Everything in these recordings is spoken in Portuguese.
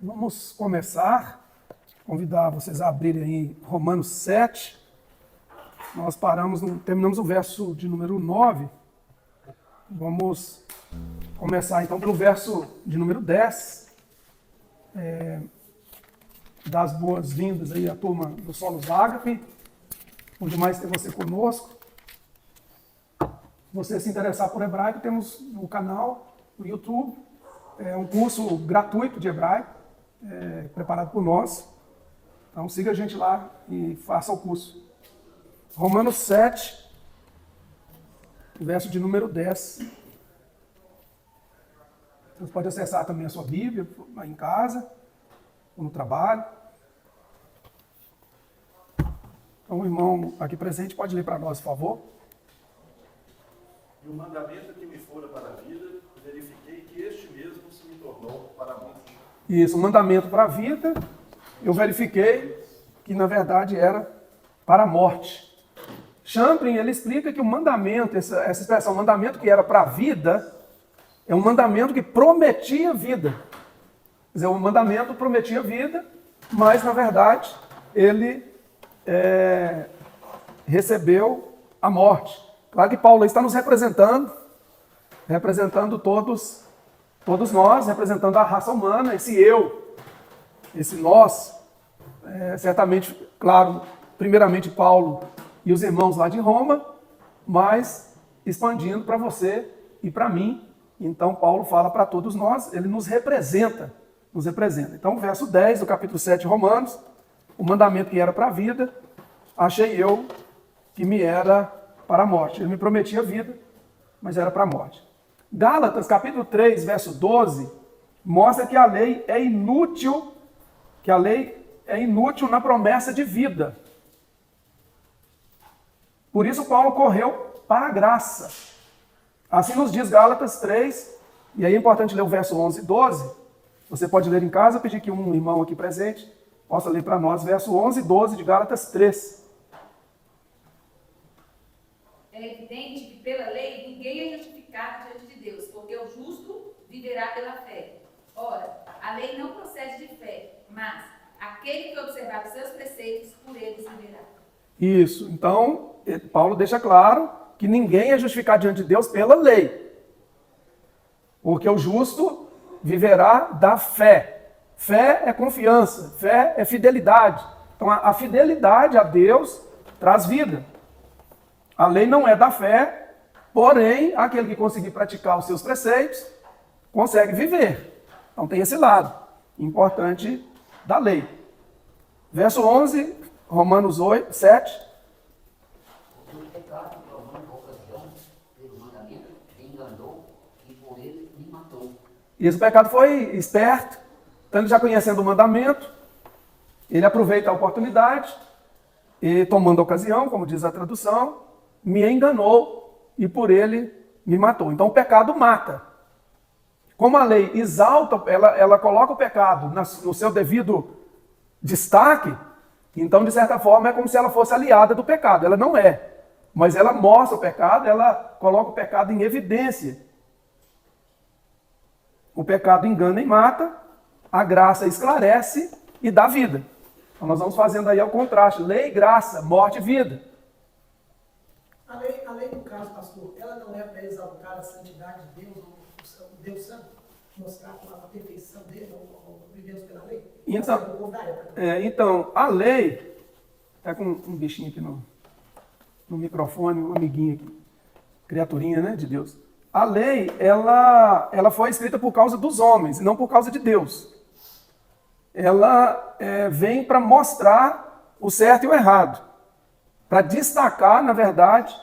Vamos começar. Convidar vocês a abrirem aí Romanos 7. Nós terminamos o verso de número 9. Vamos começar então pelo verso de número 10. Dar as boas-vindas aí à turma do Solos Ágape. Bom demais ter você conosco. Se você se interessar por hebraico, temos no canal, no YouTube, um curso gratuito de hebraico, preparado por nós. Então siga a gente lá e faça o curso. Romanos 7, verso de número 10. Você pode acessar também a sua Bíblia, lá em casa, ou no trabalho. Então o irmão aqui presente pode ler para nós, por favor. E o mandamento que me fora para a vida, verifiquei que este mesmo se me tornou para a morte. Isso, o mandamento para a vida, eu verifiquei que na verdade era para a morte. Champlin, ele explica que o mandamento, essa expressão, mandamento que era para a vida, é um mandamento que prometia vida. Quer dizer, o mandamento prometia vida, mas na verdade ele recebeu a morte. Claro que Paulo está nos representando todos nós, representando a raça humana, esse eu, esse nós. Certamente, claro, primeiramente Paulo e os irmãos lá de Roma, mas expandindo para você e para mim. Então Paulo fala para todos nós, ele nos representa. Então o verso 10 do capítulo 7 de Romanos, o mandamento que era para a vida, achei eu que me era para a morte. Ele me prometia vida, mas era para a morte. Gálatas, capítulo 3, verso 12, mostra que a lei é inútil, na promessa de vida. Por isso Paulo correu para a graça. Assim nos diz Gálatas 3, e aí é importante ler o verso 11 e 12. Você pode ler em casa, pedir que um irmão aqui presente possa ler para nós, verso 11 e 12 de Gálatas 3. É evidente que pela lei ninguém é justificado diante de Deus, porque o justo viverá pela fé. Ora, a lei não procede de fé, mas aquele que observar os seus preceitos, por eles viverá. Isso. Então, Paulo deixa claro que ninguém é justificado diante de Deus pela lei. Porque o justo viverá da fé. Fé é confiança, fé é fidelidade. Então, a fidelidade a Deus traz vida. A lei não é da fé, porém, aquele que conseguir praticar os seus preceitos, consegue viver. Então tem esse lado importante da lei. Verso 11, Romanos 8, 7. O pecado, provando a ocasião pelo mandamento, me enganou e por ele me matou. E esse pecado foi esperto, então ele já conhecendo o mandamento, ele aproveita a oportunidade e tomando a ocasião, como diz a tradução, me enganou e por ele me matou. Então o pecado mata. Como a lei exalta, ela coloca o pecado no seu devido destaque, então de certa forma é como se ela fosse aliada do pecado. Ela não é, mas ela mostra o pecado, ela coloca o pecado em evidência. O pecado engana e mata, a graça esclarece e dá vida. Então nós vamos fazendo aí o contraste, lei e graça, morte e vida. A lei, no caso, pastor, ela não é para exaltar a santidade de Deus, ou Deus Santo, mostrar a perfeição dele, ou vivemos pela lei? Então, a lei, está com um bichinho aqui no microfone, um amiguinho aqui, criaturinha, né, de Deus. A lei, ela foi escrita por causa dos homens, não por causa de Deus. Ela vem para mostrar o certo e o errado. Para destacar, na verdade,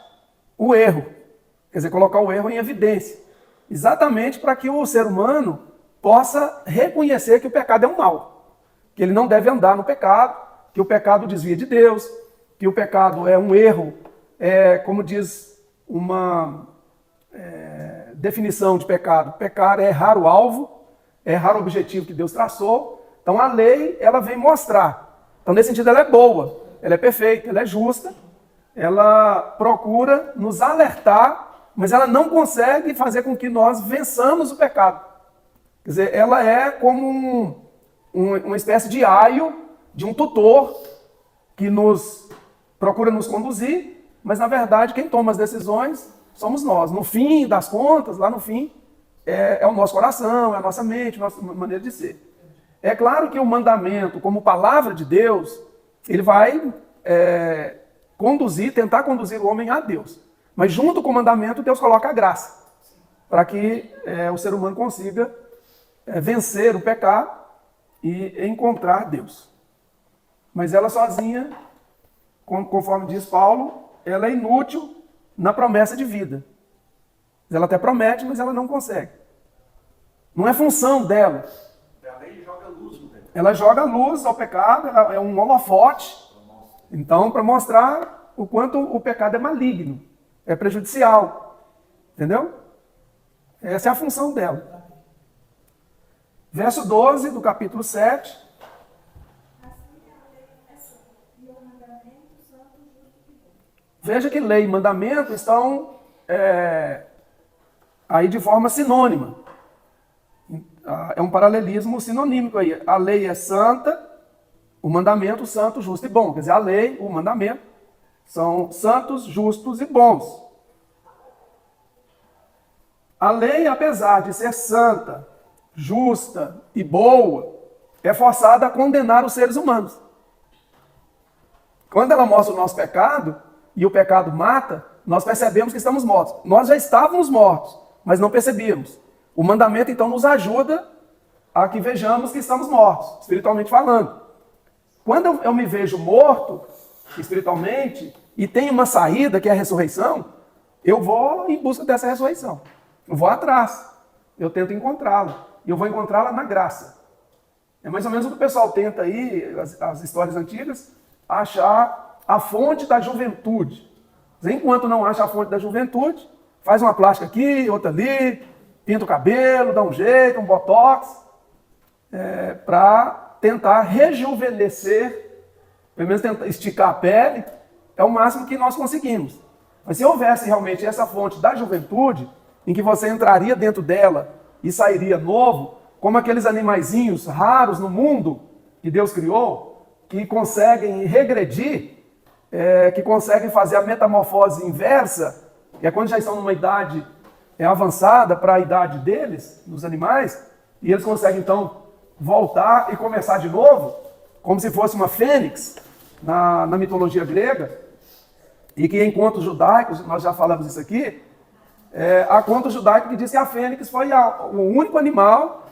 o erro. Quer dizer, colocar o erro em evidência. Exatamente para que o ser humano possa reconhecer que o pecado é um mal. Que ele não deve andar no pecado, que o pecado desvia de Deus, que o pecado é um erro, como diz uma definição de pecado. Pecar é errar o alvo, é errar o objetivo que Deus traçou. Então a lei, ela vem mostrar. Então nesse sentido ela é boa. Ela é perfeita, ela é justa, ela procura nos alertar, mas ela não consegue fazer com que nós vençamos o pecado. Quer dizer, ela é como uma espécie de aio, de um tutor que procura nos conduzir, mas na verdade quem toma as decisões somos nós. No fim das contas, lá no fim, é o nosso coração, é a nossa mente, a nossa maneira de ser. É claro que o mandamento, como palavra de Deus, ele vai tentar conduzir o homem a Deus. Mas junto com o mandamento, Deus coloca a graça, para que o ser humano consiga vencer o pecado e encontrar Deus. Mas ela sozinha, conforme diz Paulo, ela é inútil na promessa de vida. Ela até promete, mas ela não consegue. Não é função dela. A lei joga luz no pecado. Ela joga luz ao pecado, ela é um holofote. Então, para mostrar o quanto o pecado é maligno, é prejudicial. Entendeu? Essa é a função dela. Verso 12 do capítulo 7. Veja que lei e mandamento estão aí de forma sinônima. É um paralelismo sinonímico aí. A lei é santa, o mandamento santo, justo e bom. Quer dizer, a lei, o mandamento, são santos, justos e bons. A lei, apesar de ser santa, justa e boa, é forçada a condenar os seres humanos. Quando ela mostra o nosso pecado, e o pecado mata, nós percebemos que estamos mortos. Nós já estávamos mortos, mas não percebíamos. O mandamento, então, nos ajuda a que vejamos que estamos mortos, espiritualmente falando. Quando eu me vejo morto, espiritualmente, e tenho uma saída, que é a ressurreição, eu vou em busca dessa ressurreição. Eu vou atrás. Eu tento encontrá-la. E eu vou encontrá-la na graça. É mais ou menos o que o pessoal tenta aí, as histórias antigas, achar a fonte da juventude. Enquanto não acha a fonte da juventude, faz uma plástica aqui, outra ali, pinta o cabelo, dá um jeito, um botox, para tentar rejuvenescer, pelo menos tentar esticar a pele, é o máximo que nós conseguimos. Mas se houvesse realmente essa fonte da juventude, em que você entraria dentro dela e sairia novo, como aqueles animaizinhos raros no mundo que Deus criou, que conseguem regredir, que conseguem fazer a metamorfose inversa, que é quando já estão numa idade avançada para a idade deles, dos animais, e eles conseguem então voltar e começar de novo, como se fosse uma fênix na mitologia grega, e que em contos judaicos, nós já falamos isso aqui, há conto judaico que diz que a fênix foi o único animal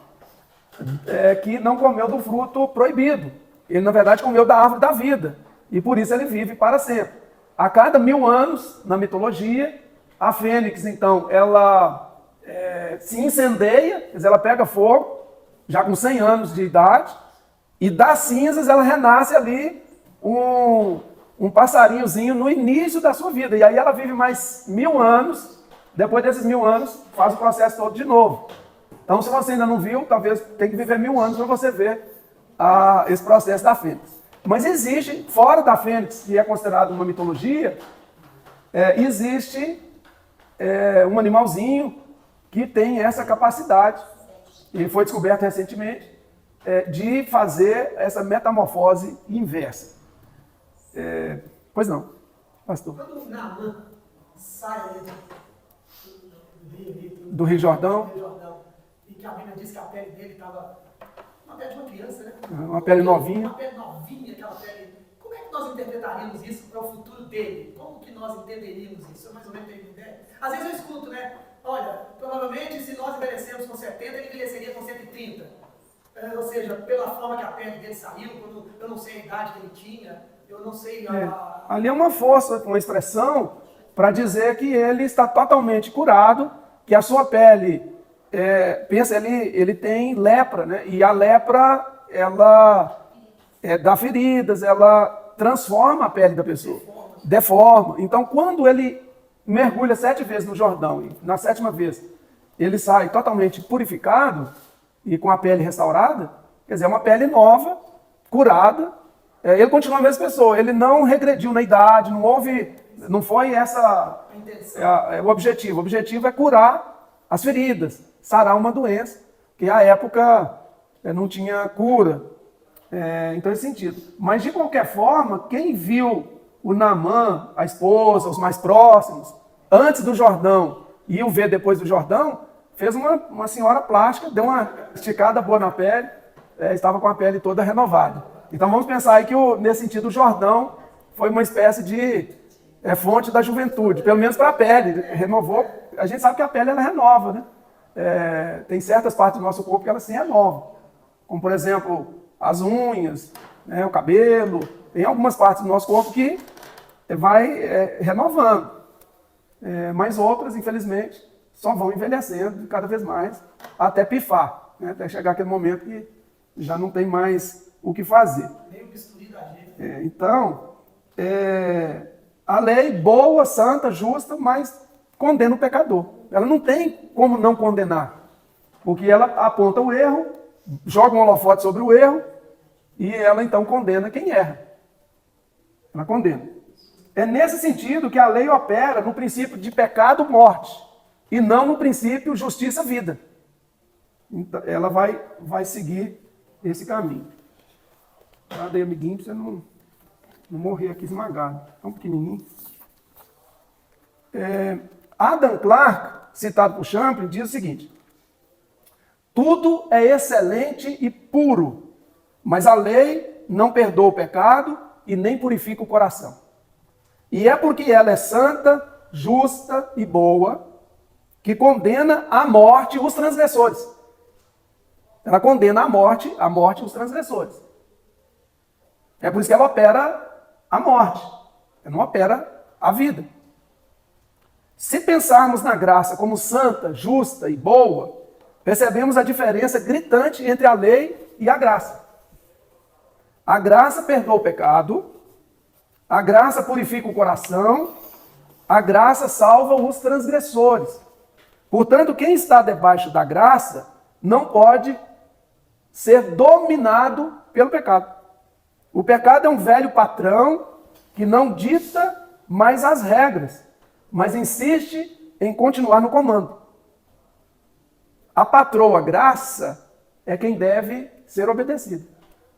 que não comeu do fruto proibido. Ele, na verdade, comeu da árvore da vida. E por isso ele vive para sempre. A cada 1000 anos, na mitologia, a fênix, então, ela se incendeia, quer dizer, ela pega fogo, já com 100 anos de idade, e das cinzas ela renasce ali um passarinhozinho no início da sua vida. E aí ela vive mais 1000 anos, depois desses 1000 anos, faz o processo todo de novo. Então, se você ainda não viu, talvez tenha que viver 1000 anos para você ver esse processo da fênix. Mas existe, fora da fênix, que é considerado uma mitologia, existe um animalzinho que tem essa capacidade, ele foi descoberto recentemente, de fazer essa metamorfose inversa. Pois não, pastor. Quando Naamã sai Do Rio Jordão, e que a Bíblia diz que a pele dele estava uma pele de uma criança, né? uma pele novinha. Uma pele novinha, aquela pele. Como é que nós interpretaríamos isso para o futuro dele? Como que nós entenderíamos isso? Eu mais ou menos tenho uma ideia. Às vezes eu escuto, né? Olha, provavelmente se nós envelhecemos com 70, ele envelheceria com 130. Ou seja, pela forma que a pele dele saiu, quando eu não sei a idade que ele tinha, eu não sei Ali é uma força, uma expressão para dizer que ele está totalmente curado, que a sua pele, pensa, ele tem lepra, né? E a lepra, ela dá feridas, ela transforma a pele da pessoa, deforma. Então, quando ele mergulha 7 vezes no Jordão, e na 7ª vez ele sai totalmente purificado e com a pele restaurada, quer dizer, é uma pele nova, curada, ele continua a mesma pessoa, ele não regrediu na idade, não foi o objetivo. O objetivo é curar as feridas, sarar uma doença, que à época não tinha cura Então, esse sentido. Mas, de qualquer forma, quem viu o Naamã, a esposa, os mais próximos, antes do Jordão, e o vê depois do Jordão, fez uma senhora plástica, deu uma esticada boa na pele, estava com a pele toda renovada. Então, vamos pensar aí que, nesse sentido, o Jordão foi uma espécie de fonte da juventude, pelo menos para a pele. Renovou. A gente sabe que a pele ela renova, né? Tem certas partes do nosso corpo que elas se renovam, como, por exemplo, as unhas, né, o cabelo. Tem algumas partes do nosso corpo que vai renovando, mas outras, infelizmente, só vão envelhecendo cada vez mais, até pifar, né, até chegar aquele momento que já não tem mais o que fazer. Nem o bisturi da gente. Então, a lei boa, santa, justa, mas condena o pecador. Ela não tem como não condenar, porque ela aponta o erro, joga um holofote sobre o erro, e ela então condena quem erra. Ela condena. É nesse sentido que a lei opera no princípio de pecado-morte, e não no princípio justiça-vida. Então, ela vai seguir esse caminho. Cadê, amiguinho, pra você não morrer aqui esmagado. Tão pequenininho. Adam Clarke, citado por Champlin, diz o seguinte: tudo é excelente e puro, mas a lei não perdoa o pecado e nem purifica o coração. E é porque ela é santa, justa e boa, que condena à morte os transgressores. Ela condena à morte os transgressores. É por isso que ela opera a morte, ela não opera a vida. Se pensarmos na graça como santa, justa e boa, percebemos a diferença gritante entre a lei e a graça. A graça perdoa o pecado, a graça purifica o coração, a graça salva os transgressores. Portanto, quem está debaixo da graça não pode ser dominado pelo pecado. O pecado é um velho patrão que não dita mais as regras, mas insiste em continuar no comando. A patroa, graça, é quem deve ser obedecida.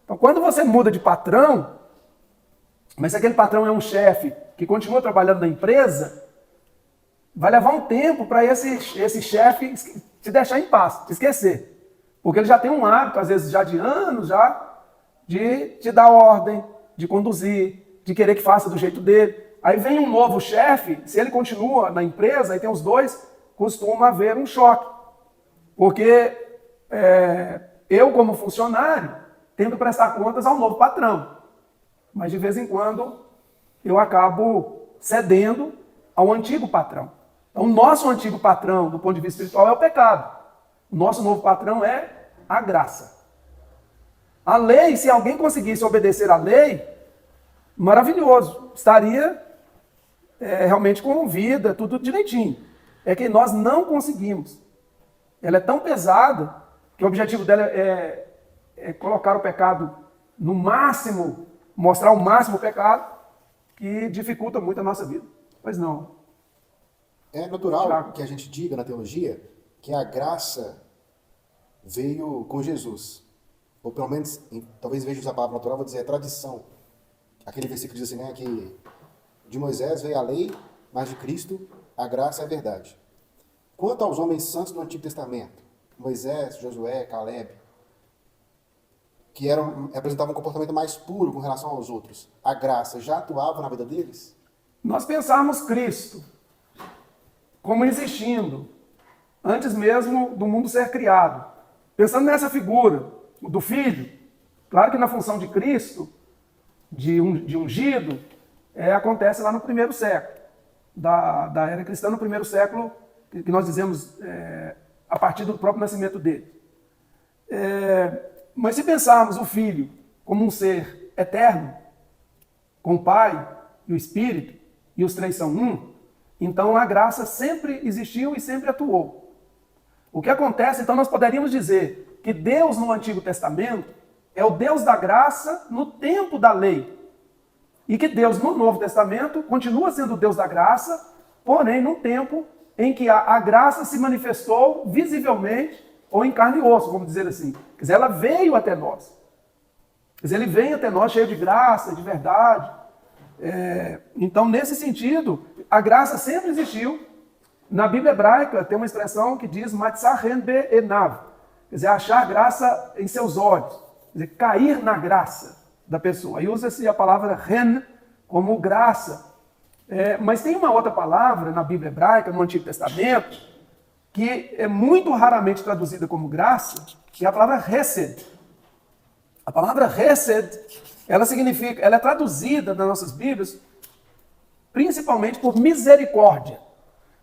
Então, quando você muda de patrão, mas se aquele patrão é um chefe que continua trabalhando na empresa, vai levar um tempo para esse chefe te deixar em paz, te esquecer. Porque ele já tem um hábito, às vezes já de anos, já, de te dar ordem, de conduzir, de querer que faça do jeito dele. Aí vem um novo chefe, se ele continua na empresa, aí tem os dois, costuma haver um choque. Porque eu, como funcionário, tento prestar contas ao novo patrão. Mas de vez em quando eu acabo cedendo ao antigo patrão. Então, o nosso antigo patrão, do ponto de vista espiritual, é o pecado. O nosso novo patrão é a graça. A lei, se alguém conseguisse obedecer à lei, maravilhoso. Estaria realmente com vida, tudo direitinho. É que nós não conseguimos. Ela é tão pesada que o objetivo dela é colocar o pecado no máximo, mostrar o máximo o pecado, que dificulta muito a nossa vida. Pois não. É natural que a gente diga na teologia que a graça veio com Jesus. Ou pelo menos, talvez veja usar a palavra natural, vou dizer, é tradição. Aquele versículo diz assim, né, que de Moisés veio a lei, mas de Cristo a graça é a verdade. Quanto aos homens santos do Antigo Testamento, Moisés, Josué, Caleb, que representavam um comportamento mais puro com relação aos outros, a graça já atuava na vida deles? Nós pensarmos Cristo como existindo, antes mesmo do mundo ser criado. Pensando nessa figura do Filho, claro que na função de Cristo, de ungido, acontece lá no primeiro século, da era cristã, no primeiro século, que nós dizemos a partir do próprio nascimento dele. Mas se pensarmos o Filho como um ser eterno, com o Pai e o Espírito, e os três são um, então a graça sempre existiu e sempre atuou. O que acontece, então, nós poderíamos dizer que Deus no Antigo Testamento é o Deus da graça no tempo da lei. E que Deus no Novo Testamento continua sendo o Deus da graça, porém num tempo em que a graça se manifestou visivelmente ou em carne e osso, vamos dizer assim. Quer dizer, ela veio até nós. Quer dizer, ele vem até nós cheio de graça, de verdade. Então, nesse sentido, a graça sempre existiu. Na Bíblia hebraica tem uma expressão que diz matzahen be'enav, quer dizer, achar graça em seus olhos, quer dizer, cair na graça da pessoa. Aí usa-se a palavra ren como graça. Mas tem uma outra palavra na Bíblia hebraica, no Antigo Testamento, que é muito raramente traduzida como graça, que é a palavra hesed. A palavra hesed, ela é traduzida nas nossas Bíblias principalmente por misericórdia.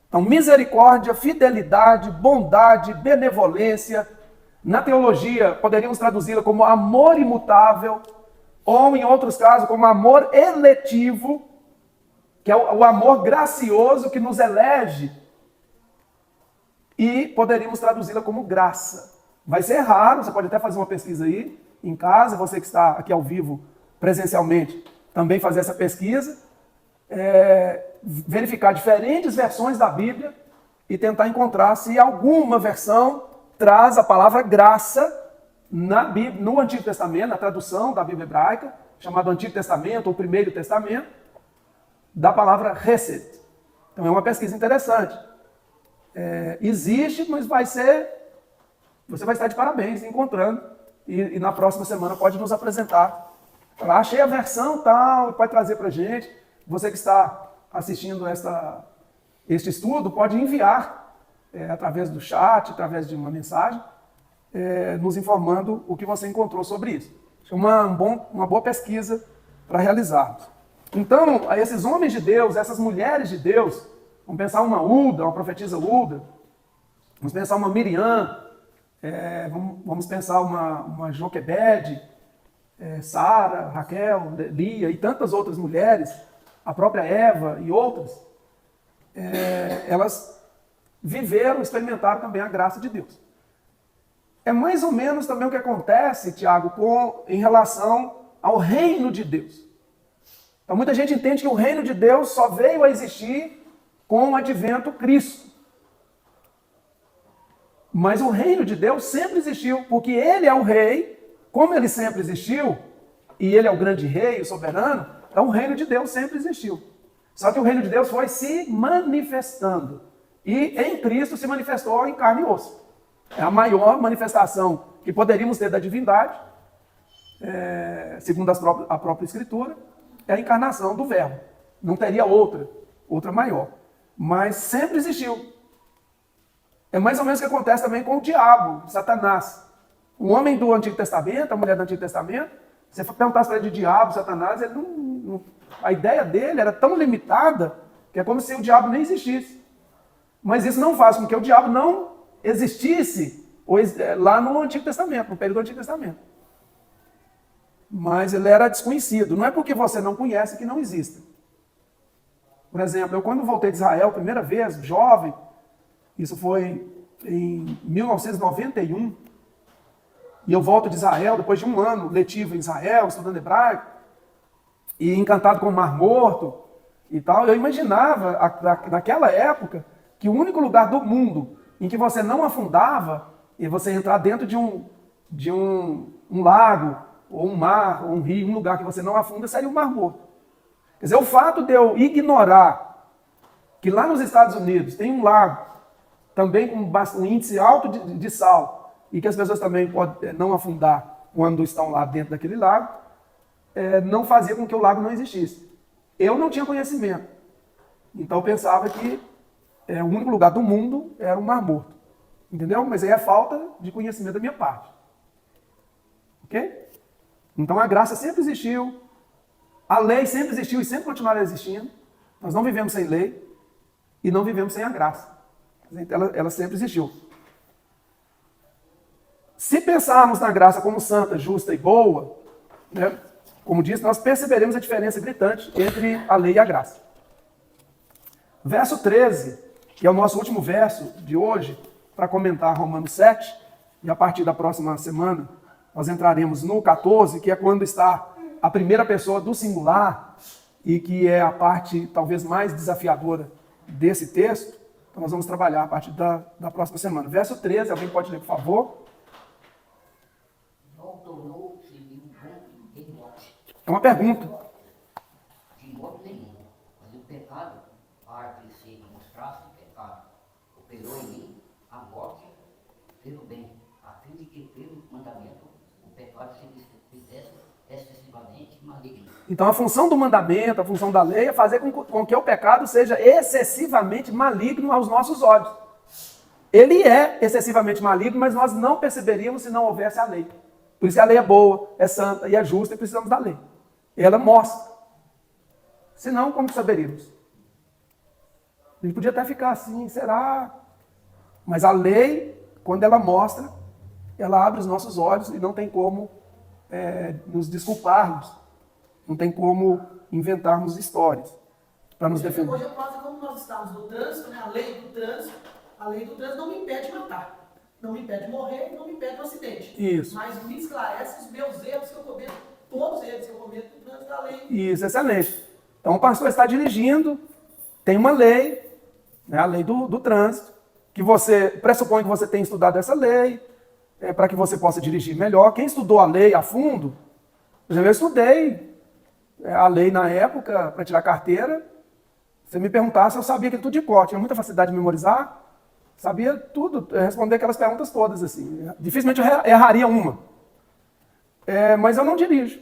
Então, misericórdia, fidelidade, bondade, benevolência. Na teologia, poderíamos traduzi-la como amor imutável, ou, em outros casos, como amor eletivo, que é o amor gracioso que nos elege. E poderíamos traduzi-la como graça. Vai ser raro, você pode até fazer uma pesquisa aí, em casa, você que está aqui ao vivo, presencialmente, também fazer essa pesquisa, verificar diferentes versões da Bíblia e tentar encontrar se alguma versão traz a palavra graça na Bíblia, no Antigo Testamento, na tradução da Bíblia hebraica, chamado Antigo Testamento ou Primeiro Testamento, da palavra hesed. Então é uma pesquisa interessante. Existe, mas você vai estar de parabéns encontrando, e na próxima semana pode nos apresentar. Achei a versão tal, pode trazer para a gente. Você que está assistindo este estudo pode enviar através do chat, através de uma mensagem, nos informando o que você encontrou sobre isso. Acho uma boa pesquisa para realizarmos. Então, esses homens de Deus, essas mulheres de Deus, vamos pensar uma Ulda, uma profetisa Ulda, vamos pensar uma Miriam, vamos pensar uma Joquebede, Sara, Raquel, Lia e tantas outras mulheres, a própria Eva e outras, elas viveram, experimentaram também a graça de Deus. É mais ou menos também o que acontece, Tiago, em relação ao reino de Deus. Então muita gente entende que o reino de Deus só veio a existir com o advento Cristo. Mas o reino de Deus sempre existiu, porque ele é o rei, como ele sempre existiu, e ele é o grande rei, o soberano, então o reino de Deus sempre existiu. Só que o reino de Deus foi se manifestando. E em Cristo se manifestou em carne e osso. É a maior manifestação que poderíamos ter da divindade, segundo a própria Escritura, é a encarnação do Verbo. Não teria outra maior. Mas sempre existiu. É mais ou menos o que acontece também com o diabo, Satanás. O homem do Antigo Testamento, a mulher do Antigo Testamento, se você perguntasse para ele de diabo, Satanás, ele a ideia dele era tão limitada que é como se o diabo nem existisse. Mas isso não faz com que o diabo não existisse lá no Antigo Testamento, no período do Antigo Testamento. Mas ele era desconhecido. Não é porque você não conhece que não existe. Por exemplo, eu quando voltei de Israel, primeira vez, jovem, isso foi em 1991, e eu volto de Israel depois de um ano letivo em Israel, estudando hebraico, e encantado com o Mar Morto e tal, eu imaginava, naquela época, que o único lugar do mundo em que você não afundava, e você entrar dentro de um lago, ou um mar, ou um rio, um lugar que você não afunda, seria o Mar Morto. Quer dizer, o fato de eu ignorar que lá nos Estados Unidos tem um lago, também com um índice alto de sal, e que as pessoas também podem não afundar quando estão lá dentro daquele lago, não fazia com que o lago não existisse. Eu não tinha conhecimento. Então eu pensava que o único lugar do mundo era o Mar Morto. Entendeu? Mas aí é falta de conhecimento da minha parte. Ok? Então a graça sempre existiu, a lei sempre existiu e sempre continuará existindo. Nós não vivemos sem lei e não vivemos sem a graça. Ela sempre existiu. Se pensarmos na graça como santa, justa e boa, né, como disse, nós perceberemos a diferença gritante entre a lei e a graça. Verso 13, que é o nosso último verso de hoje, para comentar Romanos 7, e a partir da próxima semana nós entraremos no 14, que é quando está a primeira pessoa do singular, e que é a parte talvez mais desafiadora desse texto. Então nós vamos trabalhar a partir da próxima semana. Verso 13, alguém pode ler, por favor? Não tornou-se um bom morte. É uma pergunta. De modo nenhum. Mas o pecado, para que se mostrasse o pecado, operou em mim a morte pelo bem, a fim de que pelo mandamento o pecado se fizesse excessivamente maligno. Então a função do mandamento, a função da lei é fazer com que o pecado seja excessivamente maligno aos nossos olhos. Ele é excessivamente maligno, mas nós não perceberíamos se não houvesse a lei. Por isso que a lei é boa, é santa e é justa e precisamos da lei. Ela mostra. Senão, como saberíamos? A gente podia até ficar assim, será? Mas a lei, quando ela mostra, ela abre os nossos olhos e não tem como nos desculparmos. Não tem como inventarmos histórias para nos defender. Hoje é quase como nós estamos no trânsito, né? A lei do trânsito não me impede de matar. Não me impede de morrer e não me impede de um acidente. Isso. Mas me esclarece os meus erros que eu cometo, todos os erros que eu cometo no trânsito da lei. Isso, excelente. Então o pastor está dirigindo, tem uma lei, né, a lei do trânsito, que você pressupõe que você tem estudado essa lei, para que você possa dirigir melhor. Quem estudou a lei a fundo, por exemplo, eu estudei a lei na época para tirar carteira. Se me perguntasse, eu sabia aquilo tudo de cor, tinha muita facilidade de memorizar, sabia tudo, responder aquelas perguntas todas assim. Dificilmente eu erraria uma. Mas eu não dirijo.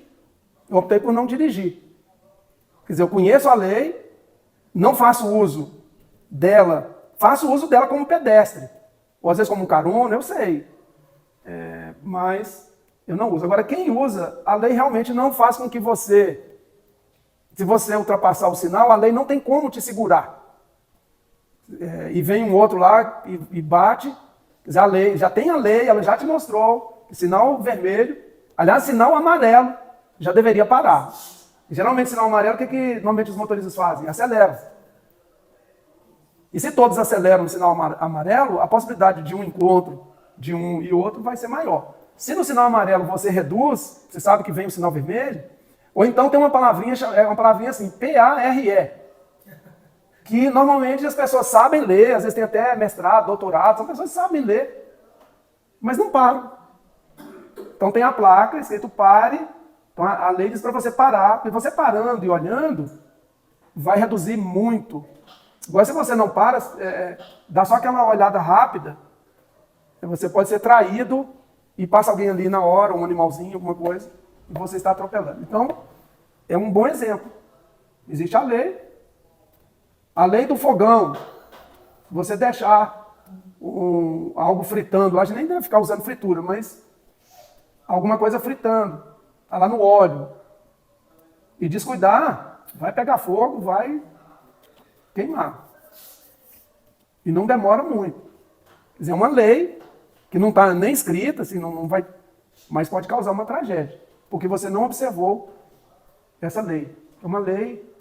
Eu optei por não dirigir. Quer dizer, eu conheço a lei, não faço uso dela, faço uso dela como pedestre. Ou às vezes como um carona, eu sei. Mas eu não uso. Agora, quem usa, a lei realmente não faz com que você, se você ultrapassar o sinal, a lei não tem como te segurar. E vem um outro lá e bate. Quer dizer, a lei, já tem a lei, ela já te mostrou, sinal vermelho, aliás, sinal amarelo, já deveria parar. E, geralmente, sinal amarelo, o que normalmente os motoristas fazem? Aceleram. E se todos aceleram no sinal amarelo, a possibilidade de um encontro de um e outro vai ser maior. Se no sinal amarelo você reduz, você sabe que vem o sinal vermelho, ou então tem uma palavrinha assim, PARE, que normalmente as pessoas sabem ler, às vezes tem até mestrado, doutorado, são pessoas que sabem ler, mas não param. Então tem a placa escrito pare, então a lei diz para você parar, porque você parando e olhando, vai reduzir muito. Agora se você não para, dá só aquela olhada rápida, você pode ser traído e passa alguém ali na hora, um animalzinho, alguma coisa, e você está atropelando. Então, é um bom exemplo. Existe a lei do fogão. Você deixar algo fritando, a gente nem deve ficar usando fritura, mas alguma coisa fritando, está lá no óleo, e descuidar, vai pegar fogo, vai queimar. E não demora muito. Quer dizer, é uma lei que não está nem escrita, assim, não vai, mas pode causar uma tragédia, porque você não observou essa lei. É uma lei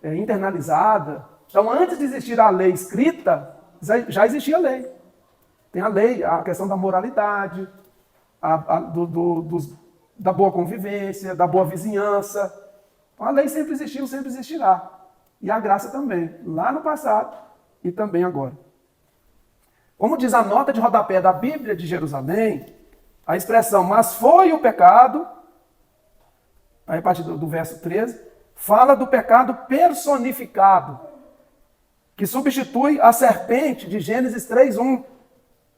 internalizada. Então, antes de existir a lei escrita, já existia a lei. Tem a lei, a questão da moralidade, da boa convivência, da boa vizinhança. Então, a lei sempre existiu, sempre existirá. E a graça também, lá no passado e também agora. Como diz a nota de rodapé da Bíblia de Jerusalém, a expressão, mas foi o pecado, aí a partir do verso 13, fala do pecado personificado, que substitui a serpente de Gênesis 3:1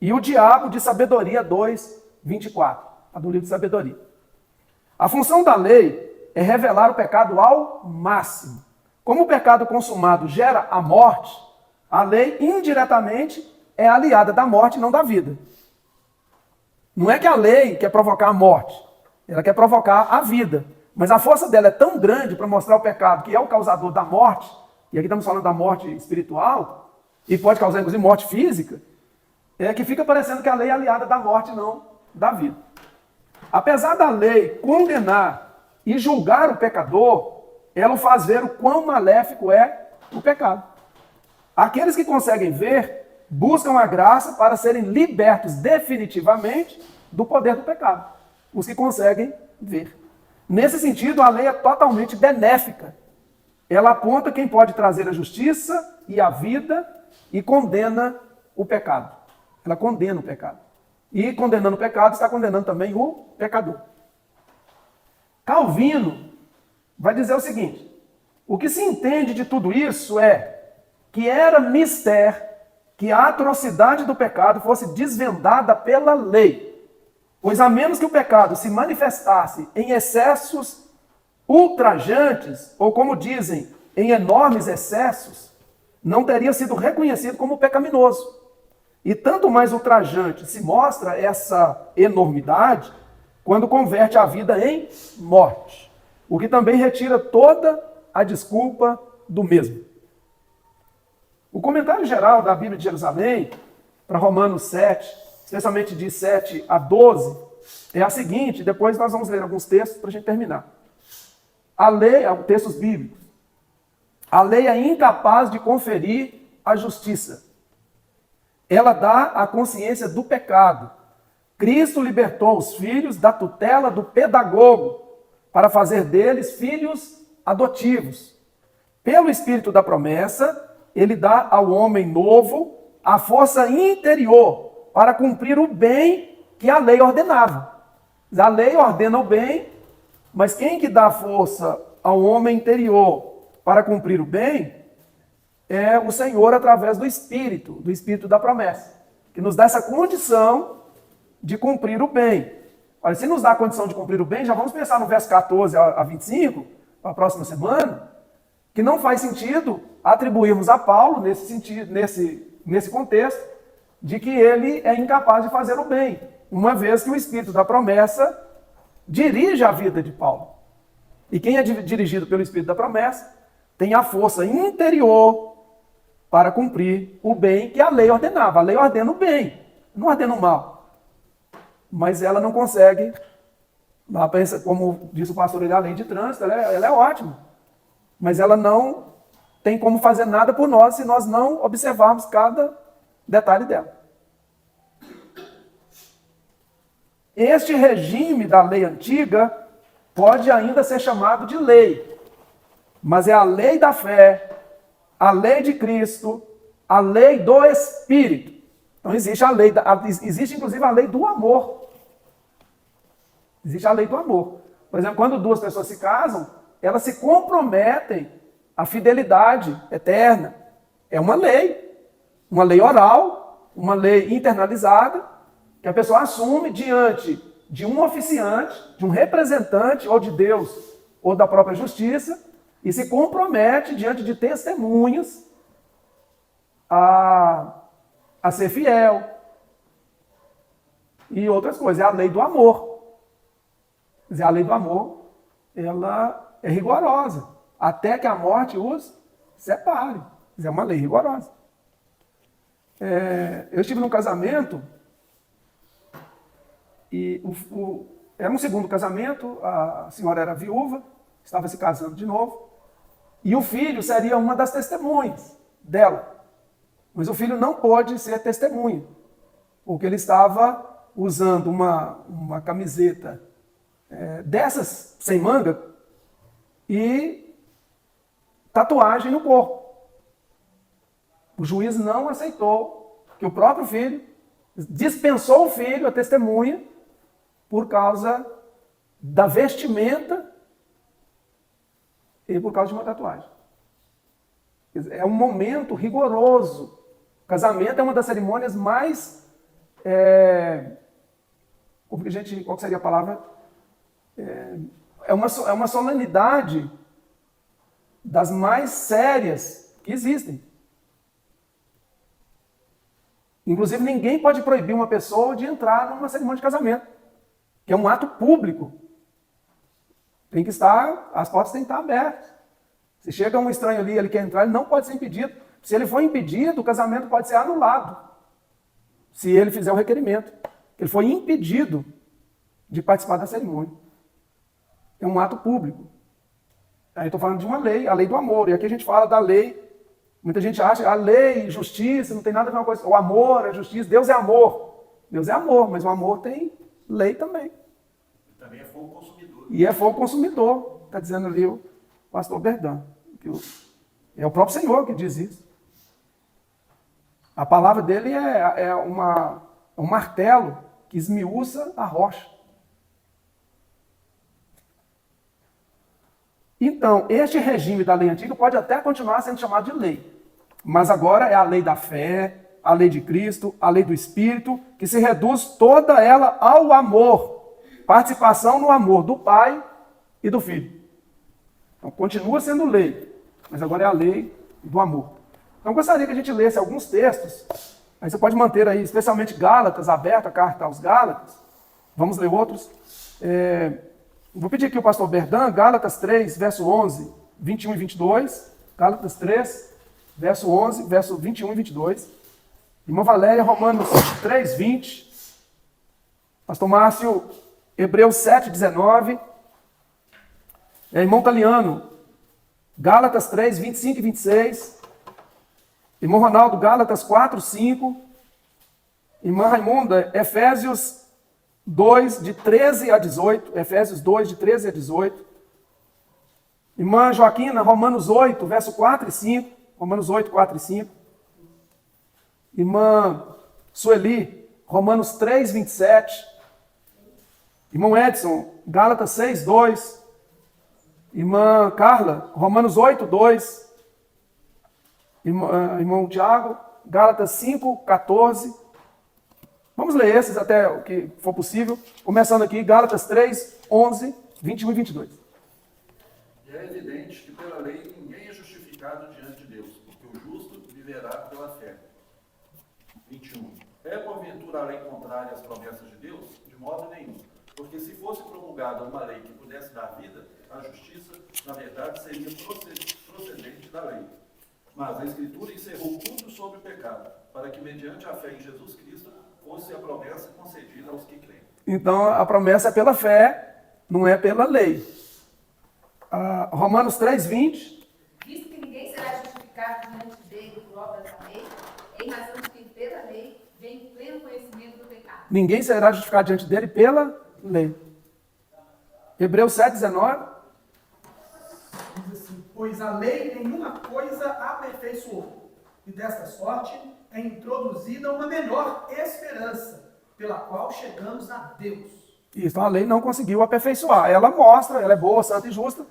e o diabo de Sabedoria 2:24, a do livro de Sabedoria. A função da lei é revelar o pecado ao máximo. Como o pecado consumado gera a morte, a lei indiretamente é aliada da morte e não da vida. Não é que a lei quer provocar a morte, ela quer provocar a vida. Mas a força dela é tão grande para mostrar o pecado, que é o causador da morte, e aqui estamos falando da morte espiritual, e pode causar inclusive morte física, que fica parecendo que a lei é aliada da morte e não da vida. Apesar da lei condenar e julgar o pecador, ela o faz ver o quão maléfico é o pecado. Aqueles que conseguem ver, buscam a graça para serem libertos definitivamente do poder do pecado. Os que conseguem ver. Nesse sentido, a lei é totalmente benéfica. Ela aponta quem pode trazer a justiça e a vida e condena o pecado. Ela condena o pecado. E condenando o pecado, está condenando também o pecador. Calvino vai dizer o seguinte: o que se entende de tudo isso é que era mister que a atrocidade do pecado fosse desvendada pela lei, pois a menos que o pecado se manifestasse em excessos ultrajantes, ou como dizem, em enormes excessos, não teria sido reconhecido como pecaminoso. E tanto mais ultrajante se mostra essa enormidade quando converte a vida em morte, o que também retira toda a desculpa do mesmo. O comentário geral da Bíblia de Jerusalém, para Romanos 7, especialmente de 7 a 12, é a seguinte, depois nós vamos ler alguns textos para a gente terminar. A lei, textos bíblicos, a lei é incapaz de conferir a justiça. Ela dá a consciência do pecado. Cristo libertou os filhos da tutela do pedagogo para fazer deles filhos adotivos. Pelo Espírito da promessa, ele dá ao homem novo a força interior para cumprir o bem que a lei ordenava. A lei ordena o bem, mas quem que dá força ao homem interior para cumprir o bem é o Senhor através do Espírito da promessa, que nos dá essa condição de cumprir o bem. Olha, se nos dá a condição de cumprir o bem, já vamos pensar no verso 14 a 25, para a próxima semana, que não faz sentido atribuirmos a Paulo, nesse sentido, nesse contexto, de que ele é incapaz de fazer o bem, uma vez que o Espírito da promessa dirige a vida de Paulo. E quem é dirigido pelo Espírito da promessa tem a força interior para cumprir o bem que a lei ordenava. A lei ordena o bem, não ordena o mal. Mas ela não consegue, como disse o pastor, a lei de trânsito, ela é ótima. Mas ela não tem como fazer nada por nós se nós não observarmos cada detalhe dela. Este regime da lei antiga pode ainda ser chamado de lei, mas é a lei da fé, a lei de Cristo, a lei do Espírito. Então existe inclusive a lei do amor. Existe a lei do amor. Por exemplo, quando duas pessoas se casam, elas se comprometem à fidelidade eterna. É uma lei oral, uma lei internalizada, que a pessoa assume diante de um oficiante, de um representante, ou de Deus, ou da própria justiça, e se compromete diante de testemunhas a ser fiel. E outras coisas. É a lei do amor. Quer dizer, a lei do amor, ela é rigorosa, até que a morte os separe. Quer dizer, é uma lei rigorosa. Eu estive num casamento, e era um segundo casamento, a senhora era viúva, estava se casando de novo, e o filho seria uma das testemunhas dela. Mas o filho não pôde ser testemunha, porque ele estava usando uma camiseta dessas sem manga e tatuagem no corpo. O juiz não aceitou que o próprio filho dispensou o filho, a testemunha, por causa da vestimenta e por causa de uma tatuagem. É um momento rigoroso. O casamento é uma das cerimônias mais... qual seria a palavra? É uma solenidade das mais sérias que existem. Inclusive, ninguém pode proibir uma pessoa de entrar numa cerimônia de casamento, que é um ato público. As portas têm que estar abertas. Se chega um estranho ali, ele quer entrar, ele não pode ser impedido. Se ele for impedido, o casamento pode ser anulado, se ele fizer o requerimento. Ele foi impedido de participar da cerimônia. É um ato público. Aí estou falando de uma lei, a lei do amor. E aqui a gente fala da lei. Muita gente acha a lei, justiça, não tem nada a ver com uma coisa. O amor, a justiça, Deus é amor. Deus é amor, mas o amor tem lei também. E também é fogo consumidor. E é fogo consumidor, está dizendo ali o pastor Berdan. É o próprio Senhor que diz isso. A palavra dele é um martelo que esmiuça a rocha. Então, este regime da lei antiga pode até continuar sendo chamado de lei, mas agora é a lei da fé, a lei de Cristo, a lei do Espírito, que se reduz toda ela ao amor, participação no amor do Pai e do Filho. Então, continua sendo lei, mas agora é a lei do amor. Então, gostaria que a gente lesse alguns textos, aí você pode manter aí, especialmente Gálatas, aberta a carta aos Gálatas. Vamos ler outros. Vou pedir aqui o pastor Berdan, Gálatas 3, verso 11, 21 e 22. Gálatas 3, verso 11, verso 21 e 22. Irmã Valéria, Romanos 3, 20. Pastor Márcio, Hebreus 7, 19. Irmão Taliano, Gálatas 3, 25 e 26. Irmão Ronaldo, Gálatas 4, 5. Irmã Raimunda, Efésios 2, de 13 a 18. Efésios 2, de 13 a 18. Irmã Joaquina, Romanos 8, verso 4 e 5. Romanos 8, 4 e 5. Irmã Sueli, Romanos 3, 27. Irmão Edson, Gálatas 6, 2. Irmã Carla, Romanos 8, 2. Irmão Tiago, Gálatas 5, 14. Vamos ler esses até o que for possível. Começando aqui, Gálatas 3, 11, 21 e 22. E é evidente que pela lei ninguém é justificado diante de Deus, porque o justo viverá pela fé. 21. É porventura a lei contrária às promessas de Deus? De modo nenhum. Porque se fosse promulgada uma lei que pudesse dar vida, a justiça, na verdade, seria procedente da lei. Mas a Escritura encerrou tudo sobre o pecado, para que, mediante a fé em Jesus Cristo, fosse a promessa concedida aos que creem. Então, a promessa é pela fé, não é pela lei. Romanos 3, 20. Visto que ninguém será justificado diante dele por obra da lei, em razão de que pela lei vem pleno conhecimento do pecado. Ninguém será justificado diante dele pela lei. Hebreus 7, 19. Diz assim: pois a lei nenhuma coisa aperfeiçoou, e desta sorte é introduzida uma melhor esperança, pela qual chegamos a Deus. Isso, a lei não conseguiu aperfeiçoar. Ela mostra, ela é boa, santa e justa,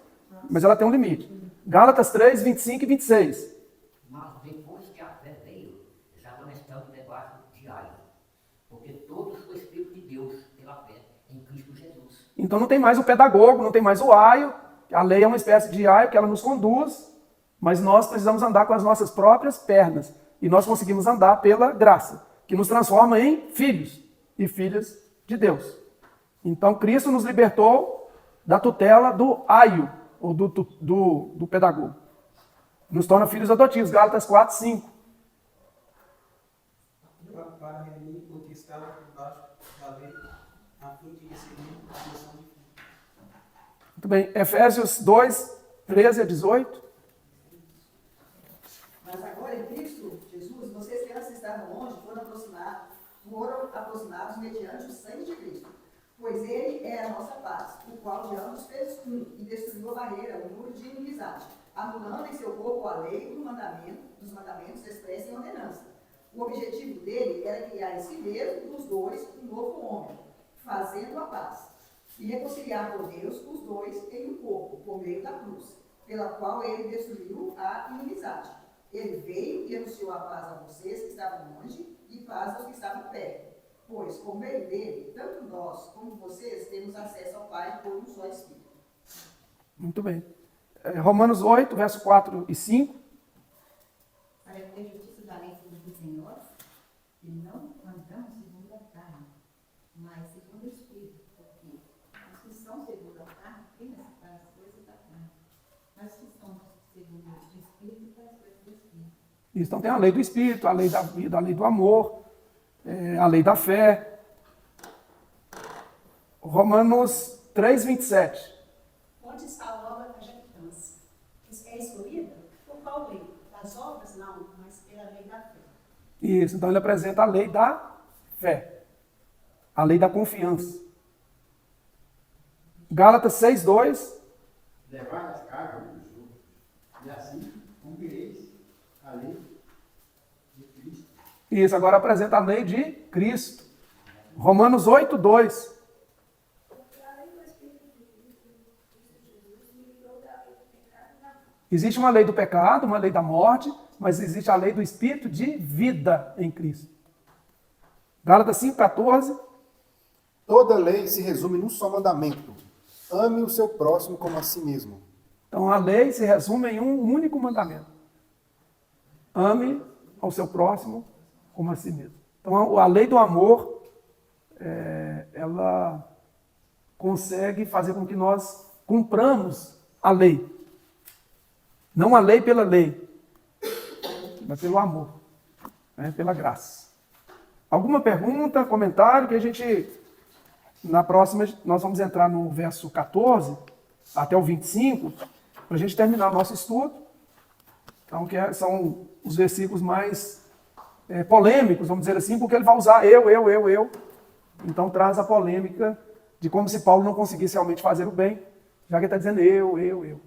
mas ela tem um limite. Gálatas 3, 25 e 26. Mas depois que a fé veio, já não estamos debaixo de aio, porque todos o Espírito de Deus pela fé em Cristo Jesus. Então não tem mais o pedagogo, não tem mais o aio. A lei é uma espécie de aio que ela nos conduz, mas nós precisamos andar com as nossas próprias pernas. E nós conseguimos andar pela graça, que nos transforma em filhos e filhas de Deus. Então Cristo nos libertou da tutela do aio, ou do pedagogo. Nos torna filhos adotivos, Gálatas 4, 5. Para remir o que estava por baixo da lei, a fim de receber a missão de filho. Muito bem, Efésios 2, 13 a 18. Mas agora em Cristo Jesus, vocês que antes estavam longe foram aproximados mediante o sangue de Cristo. Pois ele é a nossa paz, o qual de ambos fez um e destruiu a barreira, o muro de inimizade, anulando em seu corpo a lei dos mandamentos expressos em ordenança. O objetivo dele era criar em si mesmo, dos dois, um novo homem, fazendo a paz, e reconciliar com Deus os dois em um corpo, por meio da cruz, pela qual ele destruiu a inimizade. Ele veio e anunciou a paz a vocês que estavam longe e paz aos que estavam perto. Pois, por meio dele, tanto nós como vocês temos acesso ao Pai por um só Espírito. Muito bem. Romanos 8, verso 4 e 5. Para ter justiça da lei segundo em nós, e não andamos segundo a carne, mas segundo o Espírito, porque os que são segundo a carne pensam para as coisas da carne, mas os que são segundo o Espírito para as coisas do Espírito. Isso, então tem a lei do Espírito, a lei da vida, a lei do amor, a lei da fé. Romanos 3, 27. Onde está a obra da jactância? É escolhida por qual lei? Das obras? Não, mas pela lei da fé. Isso, então ele apresenta a lei da fé, a lei da confiança. Gálatas 6, 2. Levar as cargas dos outros, e assim cumprireis a lei de Cristo. Isso, agora apresenta a lei de Cristo. Romanos 8, 2. Porque a lei do Espírito de Cristo Jesus me livrou da lei Existe uma lei do pecado, uma lei da morte, mas existe a lei do espírito de vida em Cristo. Gálatas 5,14. Toda lei se resume num só mandamento. Ame o seu próximo como a si mesmo. Então a lei se resume em um único mandamento. Ame ao seu próximo como a si mesmo. Então a lei do amor, ela consegue fazer com que nós cumpramos a lei. Não a lei pela lei, mas pelo amor, pela graça. Alguma pergunta, comentário que a gente, na próxima, nós vamos entrar no verso 14 até o 25, para a gente terminar o nosso estudo. Então, são os versículos mais polêmicos, vamos dizer assim, porque ele vai usar eu. Então, traz a polêmica de como se Paulo não conseguisse realmente fazer o bem, já que ele está dizendo eu.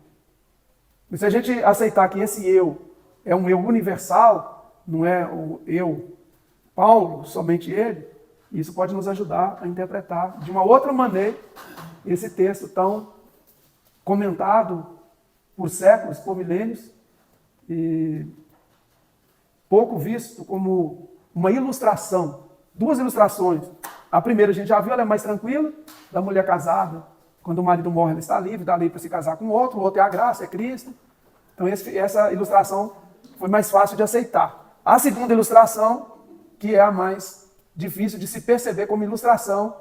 E se a gente aceitar que esse eu é um eu universal, não é o eu, Paulo, somente ele, isso pode nos ajudar a interpretar de uma outra maneira esse texto tão comentado por séculos, por milênios, e pouco visto como uma ilustração. Duas ilustrações. A primeira a gente já viu, ela é mais tranquila, da mulher casada. Quando o marido morre, ela está livre, dá lei para se casar com o outro é a graça, é Cristo. Então essa ilustração foi mais fácil de aceitar. A segunda ilustração, que é a mais difícil de se perceber como ilustração,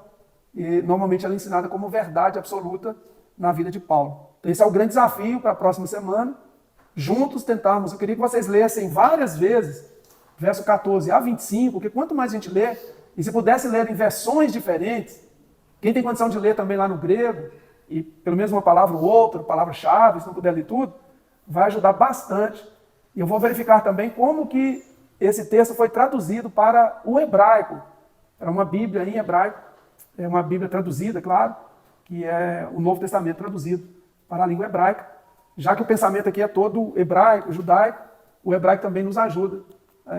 e normalmente ela é ensinada como verdade absoluta na vida de Paulo. Então esse é o grande desafio para a próxima semana, juntos tentarmos. Eu queria que vocês lessem várias vezes, verso 14 a 25, porque quanto mais a gente lê, e se pudesse ler em versões diferentes, quem tem condição de ler também lá no grego, e pelo menos uma palavra ou outra, palavra-chave, se não puder ler tudo, vai ajudar bastante. E eu vou verificar também como que esse texto foi traduzido para o hebraico. Era uma Bíblia em hebraico, é uma Bíblia traduzida, claro, que é o Novo Testamento traduzido para a língua hebraica. Já que o pensamento aqui é todo hebraico, judaico, o hebraico também nos ajuda,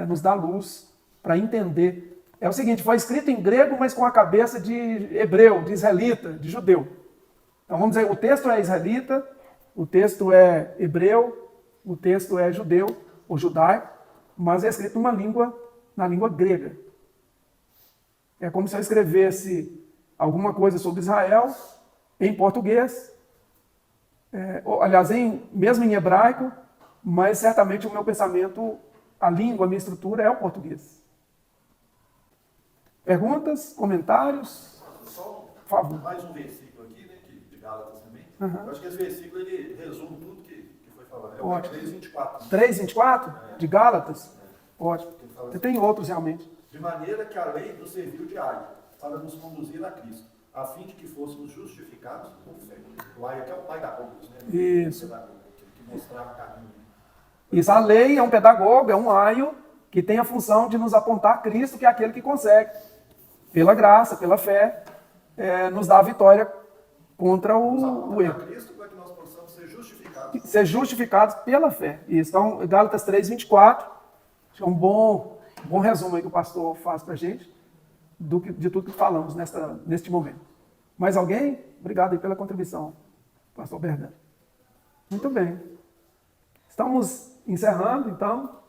nos dá luz para entender. É o seguinte, foi escrito em grego, mas com a cabeça de hebreu, de israelita, de judeu. Então vamos dizer, o texto é israelita, o texto é hebreu, o texto é judeu ou judaico, mas é escrito na língua grega. É como se eu escrevesse alguma coisa sobre Israel em português, aliás, mesmo em hebraico, mas certamente o meu pensamento, a língua, a minha estrutura é o português. Perguntas, comentários? Só por favor. Mais um versículo aqui, né, de Gálatas também. Uhum. Eu acho que esse versículo ele resume tudo que foi falado. É o Ótimo. 3:24. 3:24? De Gálatas? Ótimo. Você tem outros realmente. De maneira que a lei nos serviu de aio para nos conduzir a Cristo, a fim de que fôssemos justificados por fé. O aio que é o pai da Logos, né? Isso. Que mostrava o caminho. Isso, a lei é um pedagogo, é um aio que tem a função de nos apontar a Cristo, que é aquele que consegue, pela graça, pela fé, nos dar a vitória contra o erro. Cristo para que nós possamos ser justificados. Ser justificados pela fé. Isso. Então, Gálatas 3:24, acho que é um bom resumo aí que o pastor faz para a gente, de tudo que falamos neste momento. Mais alguém? Obrigado aí pela contribuição, pastor Bernardo. Muito bem. Estamos encerrando, então.